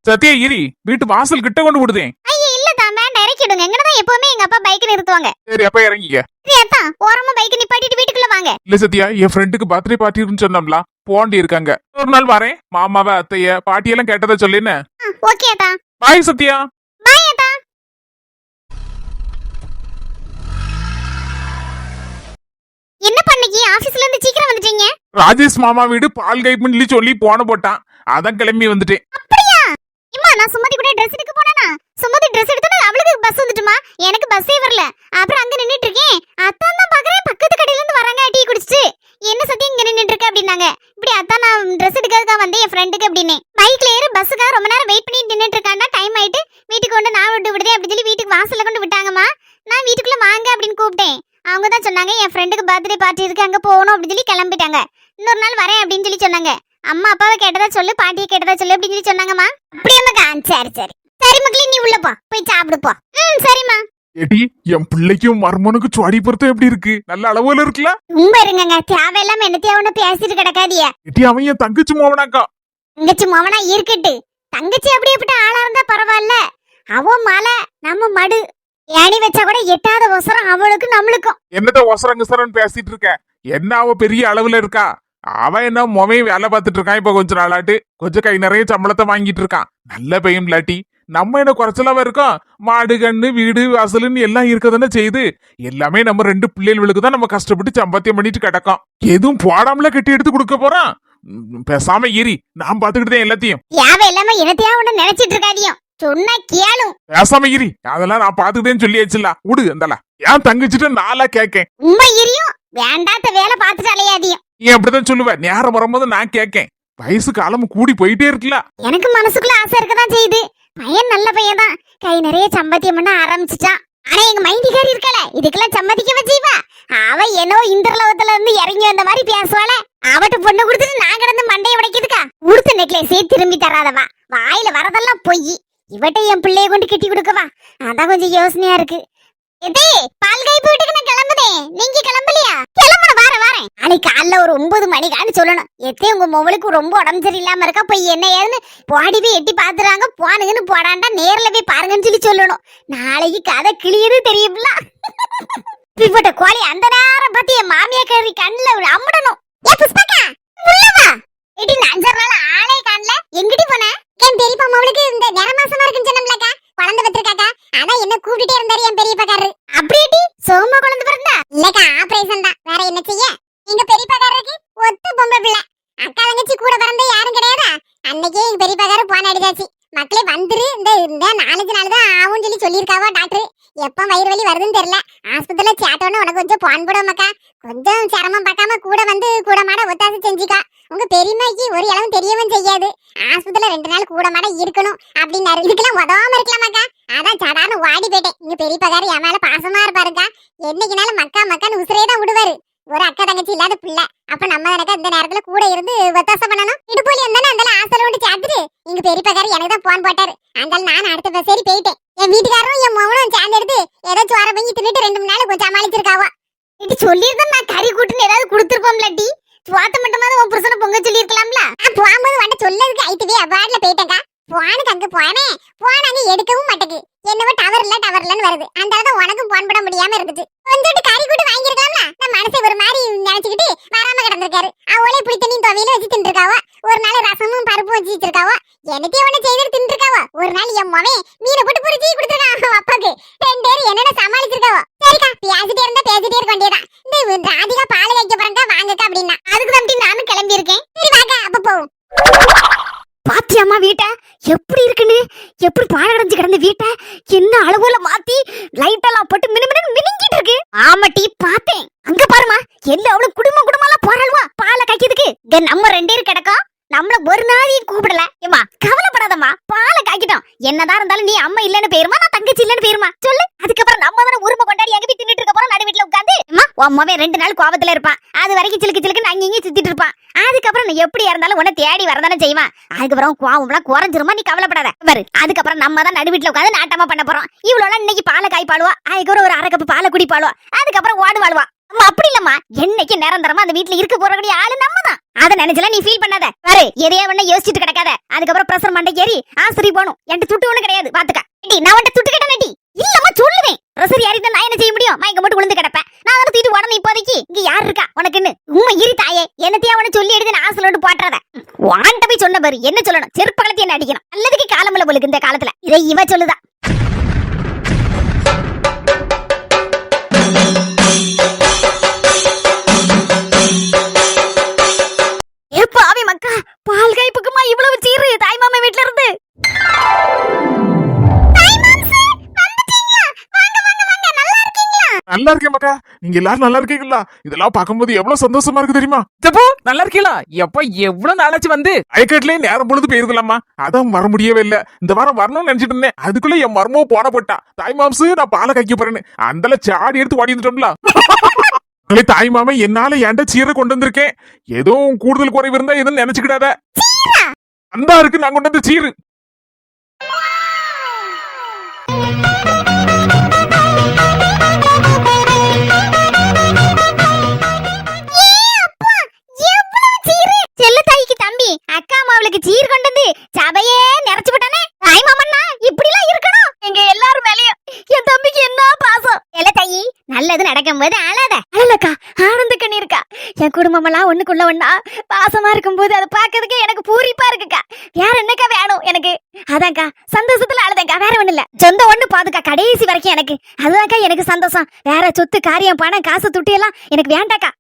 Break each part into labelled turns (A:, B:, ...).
A: சத்தியா இரி வீட்டு வாசல் கிட்ட கொண்டு விடுதேன்.
B: ஐயா இல்ல தான் வேண்டாம் இறக்கிடுங்க. எங்கதான் எப்பவுமே எங்க அப்பா பைக் நிறுத்துவாங்க.
A: சரி அப்ப இறங்கிக்க.
B: சரி அத்தா ஓரமா பைக் நிப்பாட்டிட்டு வீட்டுக்குள்ள வாங்க.
A: இல்ல சத்யா என் ஃப்ரெண்டுக்கு பர்த்டே பார்ட்டி இருக்குன்னு சொன்னோம்ல போண்டி இருக்காங்க. ஒரு நாள் வரேன். மாமாவ அத்தைய பாட்டியெல்லாம் கேட்டதா சொல்லின்னு.
B: ஓகே அத்தா.
A: பாய் சத்யா.
B: பாய் அத்தா. என்ன பண்ணீங்க? ஆபீஸ்ல இருந்து சீக்கிரம் வந்துட்டீங்க.
A: ராஜேஷ் மாமா வீடு பால் கைப்புன்னு சொல்லி போன போட்டான். அதான் கிளம்பி வந்துட்டேன்.
B: அப்படியா? இம்மா நான் சுமதி கூட Dress எடுக்க போனேனா? சுமதி Dress எடுத்தா அவளுக்கு பஸ் வந்துட்டுமா? எனக்கு பஸ்ஸே வரல. அப்புறம் அங்க நின்னுட்டு இருக்கேன். அத்தான் தான் பாக்குறேன் பக்கத்து கடையில இருந்து வராங்க டீ குடிச்சிட்டு. என்ன சத்தி இங்க நின்னுட்டு இருக்க அப்படினாங்க. இப்படி அத்தான் நான் Dress எடுக்கிறதுக்காக வந்தேன் என் ஃப்ரெண்டுக்கு அப்படினே. பைக்ல ஏறி பஸ்ஸுக்காக ரொம்ப நேரம் வெயிட் பண்ணிட்டு நின்னுட்டு இருக்காண்டா. டைம் ஆயிட்டு வீட்டுக்கு கொண்டு நான் விடுதே அப்படி சொல்லி வீட்டுக்கு வாசல்ல கொண்டு விட்டாங்கம்மா. நான் வீட்டுக்குள்ள வாங்க அப்படின்னு கூப்பிட்டேன். அவங்க தான் சொன்னாங்க என் ஃப்ரெண்டுக்கு பர்த்டே பார்ட்டி இருக்கு அங்க போகணும் அப்படின்னு சொல்லி கிளம்பிட்டாங்க. இன்னொரு நாள் வரேன் அப்படின்னு சொல்லி சொன்னாங்க. அம்மா அப்பாவை கேட்டதா சொல்லு பாட்டியை கேட்டதா சொல்லு அப்படின்னு சொல்லி சொன்னாங்கம்மா. அப்படியாம்மா? சரி சரி சரி மக்களே நீ உள்ள போ போய் சாப்பிடு போ. சரிம்மா.
A: ஏடி என் பிள்ளைக்கும் மர்மனுக்கு சுவாடி பொறுத்த எப்படி இருக்கு? நல்ல அளவுல இருக்குல்ல?
B: உங்க இருங்க தேவையில்லாம என்ன தேவைன்னு பேசிட்டு கிடக்காதிய.
A: ஏடி அவன் என் தங்கச்சி மோவனாக்கா.
B: தங்கச்சி மோவனா இருக்கட்டு. தங்கச்சி அப்படியேப்பட்ட ஆளா இருந்தா பரவாயில்ல. அவ மலை நம்ம மடு ஏணி வச்சா கூட எட்டாத ஒசரம் அவளுக்கு நம்மளுக்கும்.
A: என்னத்த ஒசரங்கசரன்னு பேசிட்டு இருக்க? என்ன அவ பெரிய அளவுல இருக்கா? அவன் என்ன மொமையும் வேலை பார்த்துட்டு இருக்கான். இப்ப கொஞ்ச நாளாட்டு கொஞ்சம் கை நிறைய சம்பளத்தை வாங்கிட்டு இருக்கான். நல்ல பையன் இல்லாட்டி நம்ம என்ன குறைச்சலாவா இருக்கோம்? மாடு கண்ணு வீடு வாசலுன்னு எல்லாம் இருக்கதானே செய்யுது. எல்லாமே நம்ம ரெண்டு பிள்ளைகளுக்கு தான் நம்ம கஷ்டப்பட்டு சம்பாத்தியம் பண்ணிட்டு கிடக்கோம். எதுவும் போடாமல கட்டி எடுத்து கொடுக்க போறான். பேசாம ஏறி நான் பாத்துக்கிட்டு எல்லாத்தையும்.
B: யாவ எல்லாமே என்னத்தையா ஒண்ணு நினைச்சிட்டு இருக்காதியும். சொன்னா கேளும்.
A: பேசாம இரி அதெல்லாம் நான் பாத்துக்கிட்டேன்னு சொல்லியாச்சுல. விடு அந்தல ஏன் தங்கச்சிட்டு நாளா கேக்கேன்.
B: உண்மை இரியும் வேண்டாத்த வேலை பார்த்துட்டு அலையாதியும்.
A: நீ அப்படிதான் சொல்லுவ. நேரம் வரும்போது நான் கேக்கேன். வயசு காலம் கூடி போயிட்டே இருக்குல்ல.
B: எனக்கு மனசுக்குள்ள ஆசை இருக்கதான் செய்யுது. பையன் நல்ல பையன் தான். கை நிறைய சம்பாத்தியம் பண்ண ஆரம்பிச்சுட்டான். ஆனா எங்க மைண்டிகாரி இருக்கல இதுக்கெல்லாம் சம்மதிக்க வச்சீவா. அவ என்னோ இந்திரலோகத்துல இருந்து இறங்கி வந்த மாதிரி பேசுவாள. அவட்ட பொண்ணு கொடுத்துட்டு நான் கிடந்து மண்டைய உடைக்குதுக்கா. உடுத்த நெக்லேஸே திரும்பி தராதவா. வாயில வரதெல்லாம் பொய். இவட்ட என் பிள்ளைய கொண்டு கட்டி கொடுக்கவா. அதான் கொஞ்சம் யோசனையா இருக்கு. எதே பால் காய்ப்பு வீட்டுக்கு நான் கிளம்புதேன். நீங்க கிளம்பலையா? கிளம்புற வாரேன். நாளைக்கு காலைல ஒரு 9 மணிக்கான்னு சொல்லணும். எத்தே உங்க மொபைலுக்கு ரொம்ப உடம்பு சரியில்லாம இருக்கா போய் என்ன ஏதுன்னு போடி போய் எட்டி பாத்துறாங்க. போனுங்கன்னு போடாண்டா நேர்ல போய் பாருங்கன்னு சொல்லி சொல்லணும். நாளைக்கு கதை கிளியது தெரியுங்களா? இப்பட்ட கோழி அந்த நேரம் பத்தி என் மாமியா கறி கண்ணுல அம்பிடணும். ஏ புஷ்பக்கா உள்ளவா எடி நஞ்சர் நாள் ஆளே காணல. எங்கடி போன? என் பெரியப்பா மவளுக்கு இந்த நேர மாசமா இருக்குன்னு சொன்னோம்லக்கா. குழந்தை பெற்றிருக்காக்கா. அதான் என்ன கூப்பிட்டுட்டே இருந்தாரு என் பெரியப்பாக்காரரு. அப்படியே சோமா குழந்தை பிறந்தா? இல்லக்கா ஆபரேஷன் தான். வேற என்ன செய்ய? எங்க பெரியப்பாக்காரருக்கு ஒத்து பொம்பளை பிள்ளை. அக்கா தங்கச்சி கூட பிறந்த யாரும் கிடையாதா? அன்னைக்கே எங்க பெரியப்பாக்காரரு போன அடிச்சாச்சு. மக்களே வந்துரு இந்த 4 நாள் தான் ஆகும்னு சொல்லி சொல்லியிருக்காவா டாக்டர். எப்ப வயிறு வலி வருதுன்னு தெரியல. ஆஸ்பத்திரியில சேட்டோன்னு உனக்கு கொஞ்சம் போன் போடுவோமாக்கா. கொஞ்சம் சிரமம் பார்க்காம கூட வந்து கூட மாட ஒத்தாசை செஞ்சுக்கா. உங்க பெரியம்மாக்கு ஒரு இளவும் தெரியவும் செய்யாது. ஆஸ்பத்திரியில 2 நாள் கூட மாட இருக்கணும் அப்படின்னாரு. இதுக்கெல்லாம் உதவாம இருக்கலாமாக்கா. அதான் சடான்னு வாடி போயிட்டேன். இங்க பெரியப்பாக்காரர் என் மேல பாசமா இருப்பாருக்கா. என்னைக்குனாலும் மக்கான்னு உசுரே தான் விடுவாரு. ஒரு அக்கா தங்கச்சி இல்லாத பிள்ளை. அப்ப நம்ம எனக்கு இந்த நேரத்துல கூட இருந்து ஒத்தாசை பண்ணணும். இடுப்பொலி இருந்தானே அந்த ஆசையில விட்டு சாத்துட்டு எங்க பெரியப்பாக்காரர் எனக்கு தான் போன் போட்டாரு. அதனால நான் அடுத்த பஸ் ஏறி போயிட்டேன். என் வீட்டுக்காரரும் என் மகனும் சேர்ந்து எடுத்து ஏதாச்சும் வர பங்கி தின்னுட்டு 2 நாள் கொஞ்சம் சமாளிச்சிருக்காவா. இது சொல்லியிருந்தா நான் கறி கூட்டுன்னு ஏதாவது கொடுத்துருப்போம்ல. டி சுவாத்த மட்டுமாவது உன் புருஷனை பொங்க சொல்லியிருக்கலாம்ல. நான் போகும்போது வண்ட சொல்லதுக்கு ஐட்டுவே அவார்ட்ல போயிட்டேக்கா. போனுக்கு அங்க போனாங்க எடுக்கவும் மாட்டேக்கு. என்னவோ டவர் இல்லன்னு வருது. அந்த தான் உனக்கும் போன் பண்ண முடியாம இருந்துச்சு. கொஞ்சோட்டு கறி கூட்டு வாங்கிருக்கலாம்ல. நான் மனசை ஒரு மாதிரி நினைச்சுக்கிட்டு வராம கிடந்திருக்காரு. அவளே புளி தண்ணி துவையில வச்சு தின்றுருக்காவா. ஒரு நாள் ரசமும் பருப்பும் வச்சு வச்சிருக்காவா. எனக்கே ஒண்ணு செய்து தின்றுருக்காவா. ஒரு நாள் என் மவன் மீனை போட்டு பொரிச்சு கொடுத்துருக்கான் அப்பாக்கு. 2 பேரும் என்னென்ன சமாளிச்சிருக்காவா. சரிக்கா பேசிட்டே இருந்தா பேசிட்டே இருக்க வேண்டியதான். இந்த ராதிகா பால் வைக்க போறாங்க வாங்கக்கா அப்படின்னா அதுக்கு தான் நானும் கிளம்பி இருக்கேன். சரி வாக்கா அப்ப போவோம். பாத்தியம்மா வீட்டை எப்படி இருக்குன்னு? எப்படி பாழடைஞ்சு கிடந்த வீட்டை என்ன அளவுல மாத்தி லைட் எல்லாம் போட்டு மினிங்கிட்டு இருக்கு. ஆமாட்டி பார்த்தேன். அங்க பாருமா எல்லா அவளும் குடும்பம் போறாளுவா பாலை காய்க்கிறதுக்கு. நம்ம 2 பேரும் கிடக்கும். நம்மள ஒரு நாளையும் கூப்பிடல. ஏமா கவலைப்படாதம்மா பாலை காய்க்கிட்டோம். என்னதான் இருந்தாலும் நீ அம்மா இல்லன்னு பேருமா நான் தங்கச்சி இல்லன்னு பேருமா சொல்லு. அதுக்கப்புறம் நம்ம தானே உரிமை கொண்டாடி எங்க போய் தின்னுட்டு இருக்க போறோம் நடு வீட்டுல உட்காந்து. உன் 2 நாள் கோபத்துல இருப்பான். அது வரைக்கும் சிலுக்கு அங்க இங்கே சுத்திட்டு இருப்பான். அதுக்கப்புறம் நீ எப்படியா இருந்தாலும் உன்னை தேடி வரதானே செய்வான். அதுக்கப்புறம் கோவம்லாம் குறைஞ்சிருமா நீ கவலைப்படாத பாரு. அதுக்கப்புறம் நம்ம தான் நடு வீட்டுல உட்காந்து நாட்டமா பண்ண போறோம். இவ்வளவு இன்னைக்கு பாலை காய்ப்பாளுவா. அதுக்கப்புறம் ஒரு 1/2 கப் பாலை குடிப்பாளுவா. அதுக்கப்புறம் ஓடு வாழ்வா. அம்மா அப்படி இல்லம்மா, என்னைக்கு நிரந்தரமா அந்த வீட்ல இருக்க போறக்கூடிய ஆளு நம்ம தான். அத நினைச்சல நீ ஃபீல் பண்ணாத. பாரு எதையா வேணா யோசிச்சுட்டு கிடக்காத. அதுக்கப்புறம் பிரஷர் மண்டைக்கு ஏறி ஆஸ்பத்திரி போணும். என்கிட்ட துட்டு ஒண்ணு கிடையாது பாத்துக்க. நான் உன்கிட்ட துட்டு கேட்டேன்டி. இல்லம்மா சொல்லுவேன். பிரஷர் ஏறி தான் நான் என்ன செய்ய முடியும்? மயங்க மட்டும் விழுந்து கிடப்பேன். நான் அதெல்லாம் தூக்கிட்டு உடனே இப்போதைக்கு இங்க யார் இருக்கா உனக்குன்னு? உண்மை இரு தாயே, என்னத்தையா அவனை சொல்லி எடுத்து நான் ஆசலோடு போட்டுறத. வாண்ட போய் சொன்ன பாரு, என்ன சொல்லணும்? செருப்பு கலத்தி என்ன அடிக்கணும். நல்லதுக்கு காலமில்ல போலுக்கு இந்த காலத்துல. இதை இவ சொல்லுதா. பாவி மக்கா, பால் கைப்புக்குமா இவ்வளவு சீரு தாய் மாமா வீட்ல இருந்து?
A: நல்லா இருக்கேன் மக்கா. நீங்க எல்லாரும் நல்லா இருக்கீங்களா? இதெல்லாம் பார்க்கும்போது எவ்வளவு சந்தோஷமா இருக்கு தெரியுமா?
C: ஜப்பு நல்லா இருக்கீங்களா? எப்ப எவ்வளவு நாளாச்சு வந்து?
A: அயக்கட்லயே நேரம் பொழுது போயிருக்கலாமா, அதான் வர முடியவே இல்ல. இந்த வாரம் வரணும்னு நினைச்சிட்டு இருந்தேன். அதுக்குள்ள என் மர்மோ போன போட்டா, தாய் மாம்சு நான் பாலை கைக்க போறேன்னு அந்தல சாடி எடுத்து ஓடி வந்துட்டோம்ல. தாய் மாமா என்னால ஏன்டா சீரை கொண்டு வந்திருக்கேன். ஏதோ கூடுதல் குறைவு இருந்தா எதுவும் நினைச்சுக்கிடாத. அந்த இருக்கு நான் கொண்டு வந்த சீரு.
B: அக்கா மாவளுக்கு சீர் கொண்டு வந்து சபையே நிறைச்சு விட்டானே. தாய் மாமன்னா இப்படி எல்லாம் இருக்கணும். எங்க எல்லாரும் மேலயும் என் தம்பிக்கு என்ன பாசம். எல்ல தாயி, நல்லது நடக்கும் போது அழாத. அழலக்கா, ஆனந்த கண்ணி இருக்கா. என் குடும்பம் எல்லாம் ஒண்ணுக்குள்ள ஒண்ணா பாசமா இருக்கும் போது அதை பாக்கிறதுக்கு எனக்கு பூரிப்பா இருக்குக்கா. வேற என்னக்கா வேணும் எனக்கு? அதான்க்கா சந்தோஷத்துல அழுதேக்கா, வேற ஒண்ணு இல்ல. சொந்த ஒண்ணு பாதுக்கா கடைசி வரைக்கும் எனக்கு. அதுதான்க்கா எனக்கு சந்தோஷம். வேற சொத்து காரியம் பணம் காசு துட்டி எல்லாம் எனக்கு வேண்டாக்கா.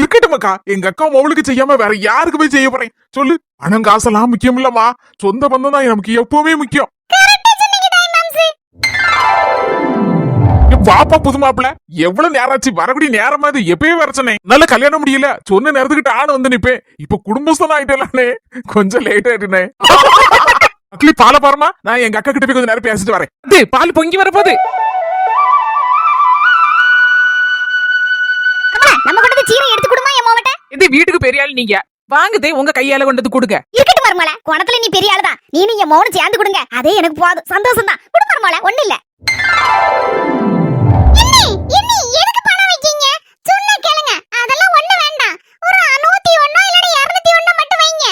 A: இருக்கட்டும் அக்கா, எங்க அக்கா மவளுக்கு செய்யாம வேற யாருக்கு போய் செய்ய போறேன் சொல்லு? பணம் காசெல்லாம் முக்கியம் இல்லம்மா, சொந்த பந்தம் தான் நமக்கு எப்பவுமே முக்கியம். வாப்பா புது மாப்பிள்ள, எவ்வளவு நேரம் ஆச்சு? வரக்கூடிய நேரமா இது எப்பயே வர சொன்னேன். நல்ல கல்யாணம் முடியல, சொன்ன நேரத்துக்கிட்ட ஆள் வந்து நிப்பேன். இப்ப குடும்பஸ்தான் ஆயிட்டே, கொஞ்சம் லேட் ஆயிட்டேன். அக்லி பால பாருமா, நான் எங்க அக்கா கிட்ட போய் கொஞ்சம் நேரம் பேசிட்டு வரேன்.
C: பால் பொங்கி வரப்போகுது.
B: நம்ம கொண்டு சீரை எடுத்து கொடுமா என் மாவட்ட.
C: இது வீட்டுக்கு பெரிய ஆள் நீங்க, வாங்குதே உங்க கையால கொண்டு வந்து கொடுங்க.
B: இருக்கட்டும் மருமல, குணத்துல நீ பெரிய ஆளுதான். நீ என் மௌனம் சேர்ந்து கொடுங்க, அதே எனக்கு போதும். சந்தோஷம் தான். குடு மருமல, ஒண்ணு இல்ல. எதுக்கு பணம் வைக்கீங்க? சொன்னா கேளுங்க. அதெல்லாம் ஒண்ணு வேண்டாம். ஒரு 101 இல்ல 201 மட்டும் வைங்க.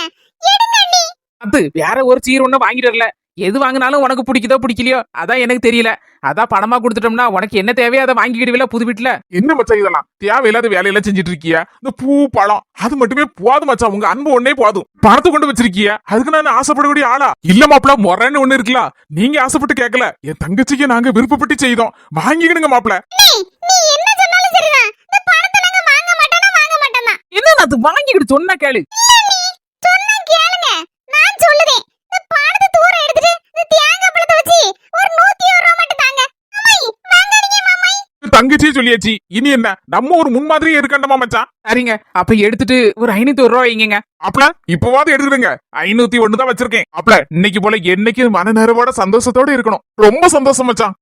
B: எடுங்க அண்ணி.
C: அது வேற ஒரு சீர் ஒண்ணு வாங்கிட்டு வரல. எது வாங்கினாலும் உனக்கு பிடிக்குதோ பிடிக்கலையோ அதான் எனக்கு தெரியல. அதான் பணமா கொடுத்துட்டோம்னா உனக்கு என்ன தேவையோ அதை வாங்கிக்கிடுவில புது வீட்டுல.
A: என்ன மச்சான் இதெல்லாம் தேவையில்லாத வேலையெல்லாம் செஞ்சுட்டு இருக்கியா? இந்த பூ பழம் அது மட்டுமே போதும் மச்சான். உங்க அன்பு ஒன்னே போதும். பணத்தை கொண்டு வச்சிருக்கியா? அதுக்கு நான் ஆசைப்படக்கூடிய ஆளா இல்ல மாப்பிள. முறைன்னு ஒண்ணு இருக்கலாம், நீங்க ஆசைப்பட்டு கேட்கல. என் தங்கச்சிக்கு நாங்க விருப்பப்பட்டு செய்தோம். வாங்கிக்கணுங்க மாப்பிள.
B: நீ என்ன சொன்னாலும் சரிதான். இந்த பணத்தை நாங்க வாங்க மாட்டோம்.
C: என்ன அது வாங்கிக்கிட்டு சொன்னா கேளு.
B: சொன்னா கேளுங்க. நான் சொல்லுதேன். இந்த பணத்தை தூர எடுத்துட்டு இந்த தேங்காய் பழத்தை வச்சு ஒரு 101 ரூபாய் மட்டும் தாங்க. அம்மாய் வாங்காதீங்க மாமாய்.
A: தங்கச்சியே சொல்லியாச்சு, இனி என்ன நம்ம ஒரு முன்மாதிரியே இருக்கண்டமா மச்சான்.
C: சரிங்க, அப்ப எடுத்துட்டு ஒரு 501 ரூபாய் வைங்க.
A: அப்பல இப்பவாது எடுத்துடுங்க. 501 தான் வச்சிருக்கேன். அப்பல இன்னைக்கு போல என்னைக்கு மன நிறைவோட சந்தோஷத்தோட இருக்கணும். ரொம்ப சந்தோஷம் மச்சான்.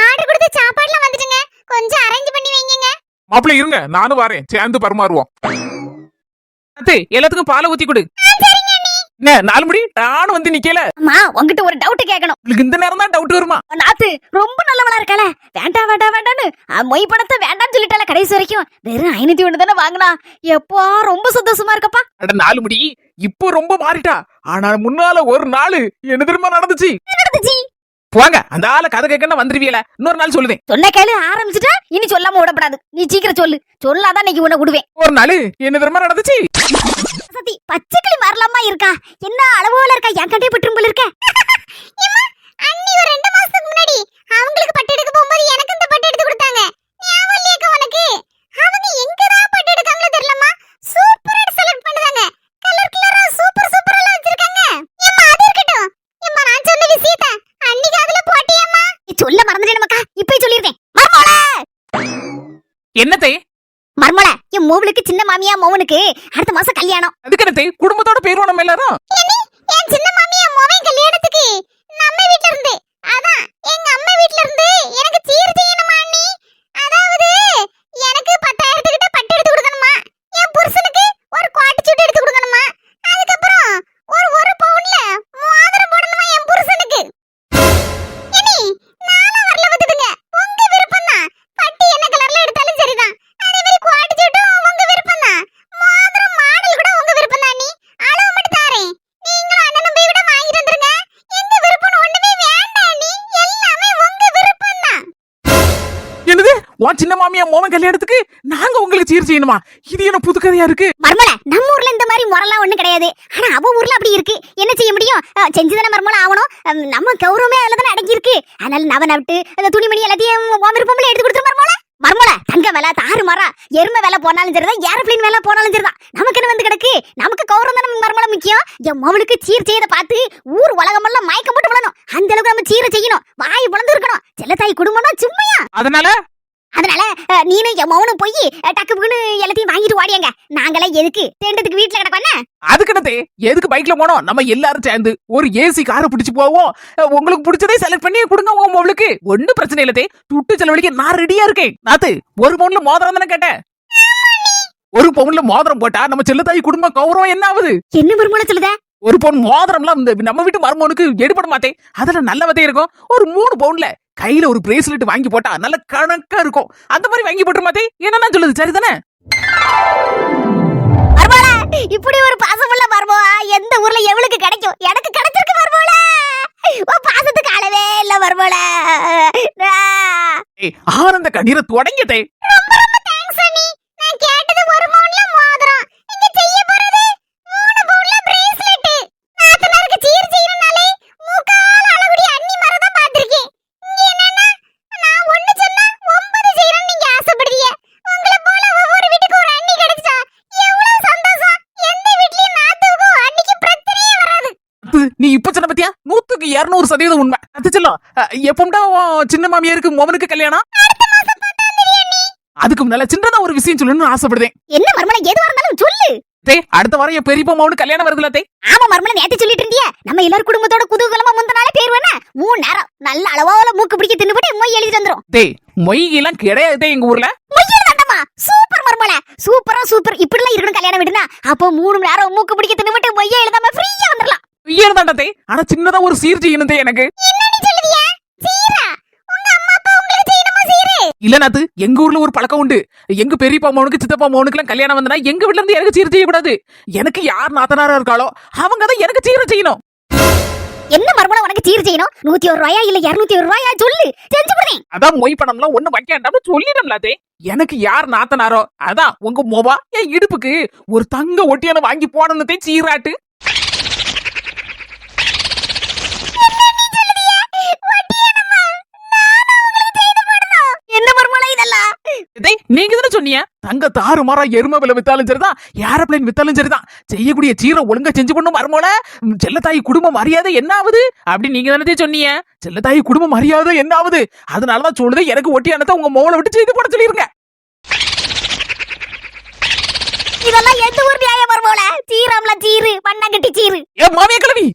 B: ஆர்டர் கொடுத்த சாப்பாடுலாம் வந்துட்டுங்க. கொஞ்சம் அரேஞ்ச் பண்ணி வைங்க.
A: மாப்பிள இருங்க, நானும் வரேன், சேர்ந்து பரிமாறுவோம்.
C: அது எல்லாத்துக்கும் பாலை ஊத்தி கொடு. என்ன 4 முடி நானும் வந்து நிக்கல.
B: அம்மா உன்கிட்ட ஒரு டவுட் கேட்கணும்.
C: உங்களுக்கு இந்த நேரம் தான் டவுட் வருமா?
B: நாத்து ரொம்ப நல்லவளா இருக்காள. வேண்டான்னு மொய் பணத்தை வேண்டாம்னு சொல்லிட்டால கடைசி வரைக்கும். வெறும் 501 தானே வாங்கினா. எப்போ ரொம்ப சந்தோஷமா இருக்கப்பா.
C: அட 4 முடி இப்போ ரொம்ப மாறிட்டா. ஆனா முன்னால ஒரு நாள் என்ன தெரியுமா நடந்துச்சு? போங்க, அந்த ஆள கதை கேட்கணும் வந்துருவீல. இன்னொரு நாள் சொல்லுவேன்.
B: சொன்ன கேளு ஆரம்பிச்சுட்டா இனி சொல்லாம விடப்படாது. நீ சீக்கிரம் சொல்லு. சொல்லாதான் இன்னைக்கு உன்னை விடுவேன்.
C: ஒரு நாள் என்ன தெரியுமா நடந்துச்சு?
B: சதி பச்சைக்கிளி மாறலாமா இருக்கா? என்ன அளவோல இருக்கா? என் கட்டை பற்றும் போல இருக்க. அண்ணி ஒரு 2 மாசத்துக்கு முன்னாடி அவங்களுக்கு பட்டு எடுக்க போகும்போது எனக்கு இந்த பட்டு எடுத்து கொடுத்தாங்க. ஞாபகம் இல்லையா உனக்கு? அவங்க எங்கடா பட்டு எடுக்காங்களோ தெரியலமா. சூப்பரா செலக்ட் பண்ணுவாங்க. கலர் கலரா சூப்பரா வச்சிருக்காங்க. ஏம்மா அது இருக்கட்டும். ஏம்மா நான் சொன்ன விஷயத்தை அன்னிக்கு அதுல போட்டியம்மா. நீ சொல்ல மறந்துட்டே மக்கா. இப்பவே சொல்லிருந்தேன். மர்மோளே.
C: என்னத்தை?
B: மர்மோளே, என் மூவலுக்கு சின்ன மாமியா மோவனுக்கு அடுத்த மாசம் கல்யாணம்.
C: அதுக்கு என்னத்தை? குடும்பத்தோட போயிருவோம் நம்ம எல்லாரும்.
B: என் சின்ன மாமியா மோவன் கல்யாணத்துக்கு நம்ம வீட்ல இருந்து, அதான் எங்க அம்மா வீட்ல இருந்து எனக்கு சீர் செய்யணுமா அண்ணி. அதாவது எனக்கு 10,000 கிட்ட பட்டு எடுத்து கொடுக்கணுமா. என் புருஷனுக்கு ஒரு கோட்டு சூட் எடுத்து கொடுக்கணுமா. அதுக்கப்புறம் ஒரு பவுன்ல மோதிரம் போடணுமா என் புருஷனுக்கு.
C: உன் சின்ன மாமியா மோமன் கல்யாணத்துக்கு நாங்க உங்களுக்கு சீர் செய்யணுமா? இது என்ன புது கதையா இருக்கு?
B: மர்மல நம்ம ஊர்ல இந்த மாதிரி முறைலாம் ஒண்ணு கிடையாது. ஆனா அவ ஊர்ல அப்படி இருக்கு. என்ன செய்ய முடியும்? செஞ்சுதானே மர்மல ஆகணும். நம்ம கௌரவமே அதுலதானே அடங்கி இருக்கு. அதனால நவ நட்டு அந்த துணிமணி எல்லாத்தையும் உன் விருப்பம்ல எடுத்து கொடுத்துரு மர்மல. மர்மல தங்க வேலை தாறு மாறா எருமை வேலை போனாலும் சரிதான், ஏரோப்ளேன் வேலை போனாலும் சரிதான். நமக்கு என்ன வந்து கிடக்கு? நமக்கு கௌரவம் தானே மர்மல முக்கியம். என் மவளுக்கு சீர் செய்யறத பார்த்து ஊர் உலகமெல்லாம் மயக்கம் போட்டு விடணும். அந்த அளவுக்கு நம்ம சீரை செய்யணும். வாய் பிளந்து இருக்கணும். செல்லத்தாய் குடும்பம்னா சும்மையா?
C: அதனால
B: நீனும் என் மவனும் போய் டக்குன்னு எல்லாத்தையும் வாங்கிட்டு ஓடியாங்க. நாங்களாம் எதுக்கு தேண்டதுக்கு வீட்டுல கிடப்பானே?
C: அதுக்குனதே எதுக்கு பைக்ல போனோம்? நம்ம எல்லாரும் சேர்ந்து ஒரு ஏசி காரை பிடிச்சு போவோம். உங்களுக்கு பிடிச்சதே செலக்ட் பண்ணி கொடுங்க உங்க மவளுக்கு. ஒன்னும் பிரச்சனை இல்லதே. துட்டு செலவழிக்க நான் ரெடியா இருக்கேன். நாத்து ஒரு பவுன்ல மோதிரம் தானே கேட்டேன். ஒரு பவுன்ல மோதிரம் போட்டா நம்ம செல்லத்தாய் குடும்ப கௌரவம் என்ன ஆகுது?
B: என்ன மர்மல சொல்லுத?
C: ஒரு பவுன் மோதிரம்லாம் நம்ம வீட்டு மருமகனுக்கு எடுபட மாட்டேன். அதுல நல்லவதே இருக்கும். ஒரு 3 பவுன்ல கையில ஒரு பிரேஸ்லெட் வாங்கி போட்டா நல்ல கணக்கா இருக்கும். அந்த மாதிரி வாங்கி போட்டுற மாட்டே. என்ன சொல்லுது சரிதானே?
B: மர்மல இப்படி ஒரு பாசமுள்ள மர்மவா எந்த ஊர்ல எவளுக்கு கிடைக்கும்? எனக்கு கிடைச்சிருக்கு மர்மல. ஓ பாசத்துக்கு அளவே இல்ல மர்மல.
C: ஆனந்த கண்ணீரை தொடங்கிட்டே.
B: ரொம்ப ரொம்ப தேங்க்ஸ் அண்ணி. நான் கேட்டது ஒரு பவுன்ல மோதிரம். நீங்க செய்ய போறது 3 பவுன்ல பிரேஸ்லெட். நாத்தனாருக்கு சீர் செய்யறனாலே மூக்கால அளவுடி அண்ணி மரத பாத்திருக்கேன். இங்க என்னன்னா நான் ஒண்ணு சொன்னா 9 செய்யறேன்னு நீங்க ஆசைப்படுறீங்க. உங்களை போல ஒவ்வொரு வீட்டுக்கு ஒரு அண்ணி கிடைச்சா எவ்வளவு சந்தோஷம். எந்த வீட்லயும் நாத்துக்கும் அன்னிக்கு பிரச்சனையே வராது.
C: நீ இப்ப சொன்ன பத்தியா 100க்கு 200% உண்மை. அது சொல்லும். எப்போம்டா சின்ன மாமியாருக்கு மோமனுக்கு கல்யாணம்? அதுக்கு முன்னால சின்னதா ஒரு விஷயம் சொல்லணும்னு ஆசைப்படுதேன்.
B: என்ன மர்மல எதுவா இருந்தாலும் சொல்லு.
C: அடுத்த வாரம் என் பெரியப்பா மோமனுக்கு கல்யாணம் வருதுல தே.
B: ஆமா மர்மல நேத்து சொல்லிட்டு இருந்தியே. நம்ம எல்லாரும் குடும்பத்தோட குதூகலமா முந்தனாலே பேர் வேணா 3 நேரம் நல்ல அளவோல மூக்கு பிடிக்க தின்னுபிட்டு மொய் எழுதிட்டு வந்துரும்.
C: மொய்யெல்லாம் கிடையாது எங்க ஊர்ல.
B: மொய்யல தண்டமா சூப்பர் மர்மல. சூப்பர் இப்படிலாம் இருக்கணும் கல்யாணம் விடுனா. அப்போ 3 நேரம் மூக்கு பிடிக்க தின்னுபிட்டு மொய்ய எழுதாம ஃப்ரீயா வந்துறலாம்.
C: தாண்டதே. ஆனா சின்னதா ஒரு சீர் செய்யணும் எனக்கு.
B: என்ன நீ சொல்லுவியா? சீரா? உங்க அம்மா அப்பா உங்களுக்கு செய்யணுமா சீரு?
C: இல்ல நாத்து, எங்க ஊர்ல ஒரு பழக்கம் உண்டு. எங்க பெரியப்பா மோனுக்கு சித்தப்பா மோனுக்குலாம் கல்யாணம் வந்தனா எங்க வீட்ல இருந்து எனக்கு சீர் செய்யக்கூடாது. எனக்கு யார் நாத்தனாரா இருக்காளோ அவங்க தான் எனக்கு சீர் செய்யணும்.
B: என்ன மர்மல உனக்கு சீர் செய்யணும்? 101 ரூபாயா இல்ல 201 ரூபாயா சொல்லு, செஞ்சு போறேன்.
C: அதான் மொய் பணம்லாம் ஒண்ணு வைக்காண்டாம்னு சொல்லிடலாதே. எனக்கு யார் நாத்தனாரோ அதான் உங்க மொவா என் இடுப்புக்கு ஒரு தங்க ஒட்டியான வாங்கி போடணுதே சீராட்டு.
B: என்ன மர்மல இதெல்லாம்?
C: நீங்க தானே சொன்னீங்க தங்க தாறுமாறா எருமை விலை வித்தாலும் சரிதான், ஏரோப்ளேன் வித்தாலும் சரிதான், செய்யக்கூடிய சீரை ஒழுங்கா செஞ்சு பண்ணும் மருமோல. செல்லத்தாய் குடும்ப மரியாதை என்ன ஆகுது அப்படி நீங்க தானே சொன்னீங்க. செல்லத்தாய் குடும்ப மரியாதை என்ன ஆகுது? அதனாலதான் சொல்லுது எனக்கு ஒட்டியானதை உங்க மோளை விட்டு செய்து போட சொல்லிருங்க.
B: இதெல்லாம் எந்த ஊர் நியாயம் மர்மோல? சீராம்ல சீரு பண்ணாங்கட்டி சீரு.
C: ஏ மாமியா கிழவி,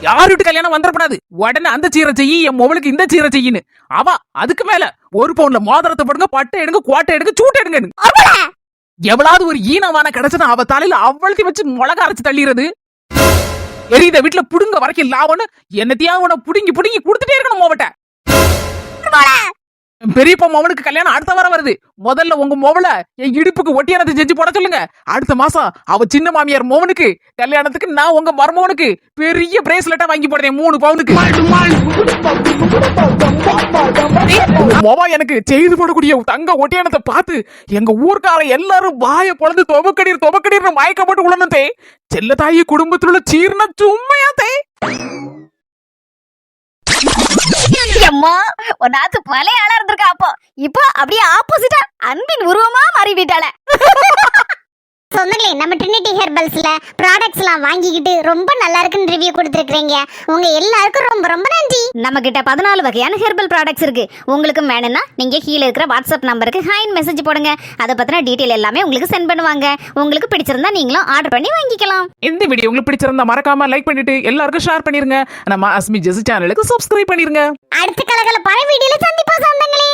C: யார் வீட்டு கல்யாணம் வந்துடக்கூடாது. உடனே அந்த சீரை செய்யி என் மொபைலுக்கு இந்த சீரை செய்யின்னு. அவ அதுக்கு மேல 1 பவுன்ல மோதிரத்தை போடுங்க, பட்டை எடுங்க, கோட்டை எடுங்க, சூட்டை எடுங்க. எவ்வளவு ஒரு ஈனமான கிடைச்சா அவ தலையில அவ்வளத்தி வச்சு மிளகா அரைச்சு தள்ளிடுறது. எரியுத வீட்டுல புடுங்க வரைக்கும் லாபம்னு என்னத்தையா உன புடுங்கி கொடுத்துட்டே இருக்கணும் மோவட்ட. பெரியப்பா மோவனுக்கு கல்யாணம் அடுத்த வாரம் வருது. முதல்ல உங்க மோவல என் இடுப்புக்கு ஒட்டியானத்தை செஞ்சு போட சொல்லுங்க. அடுத்த மாசம் அவ சின்ன மாமியார் மோவனுக்கு கல்யாணத்துக்கு நான் உங்க மருமகனுக்கு பெரிய பிரேஸ்லெட்டா வாங்கி போடுறேன் 3 பவுனுக்கு. மோவா எனக்கு செய்து போடக்கூடிய தங்க ஒட்டியானத்தை பார்த்து எங்க ஊர்க்கார எல்லாரும் வாய பொழந்து தொபக்கடீர் மயக்கப்பட்டு உழந்தே. செல்லத்தாயி குடும்பத்தில் உள்ள சீர்னா சும்மையாத்தே.
B: அம்மா ஒன்னாத்து பழைய ஆளா இருந்திருக்கா. அப்போ இப்போ அப்படியே ஆப்போசிட்டா அன்பின் உருவமா மாறிவிட்டாள. சொந்தங்களே, நம்ம ட்ரினிட்டி ஹெர்பல்ஸ்ல ப்ராடக்ட்ஸ் எல்லாம் வாங்கிக்கிட்டு ரொம்ப நல்லா இருக்குன்னு ரிவ்யூ கொடுத்துருக்கீங்க. உங்க எல்லாருக்கும் ரொம்ப ரொம்ப நன்றி. நம்ம கிட்ட 14 வகையான ஹெர்பல் ப்ராடக்ட்ஸ் இருக்கு. உங்களுக்கு வேணும்னா நீங்க கீழே இருக்கிற வாட்ஸ்அப் நம்பருக்கு ஹாய்னு மெசேஜ் போடுங்க. அதை பத்தின டீடைல் எல்லாமே உங்களுக்கு சென்ட் பண்ணுவாங்க. உங்களுக்கு பிடிச்சிருந்தா நீங்களும் ஆர்டர் பண்ணி வாங்கிக்கலாம்.
C: இந்த வீடியோ உங்களுக்கு பிடிச்சிருந்தா மறக்காம லைக் பண்ணிட்டு எல்லாருக்கும் ஷேர் பண்ணிருங்க. நம்ம அஸ்மி ஜெசி சேனலுக்கு சப்ஸ்கிரைப் பண்ணிருங்க.
B: அடுத்த கலகலப்பான வீடியோல சந்திப்போம் சொந்தங்களே.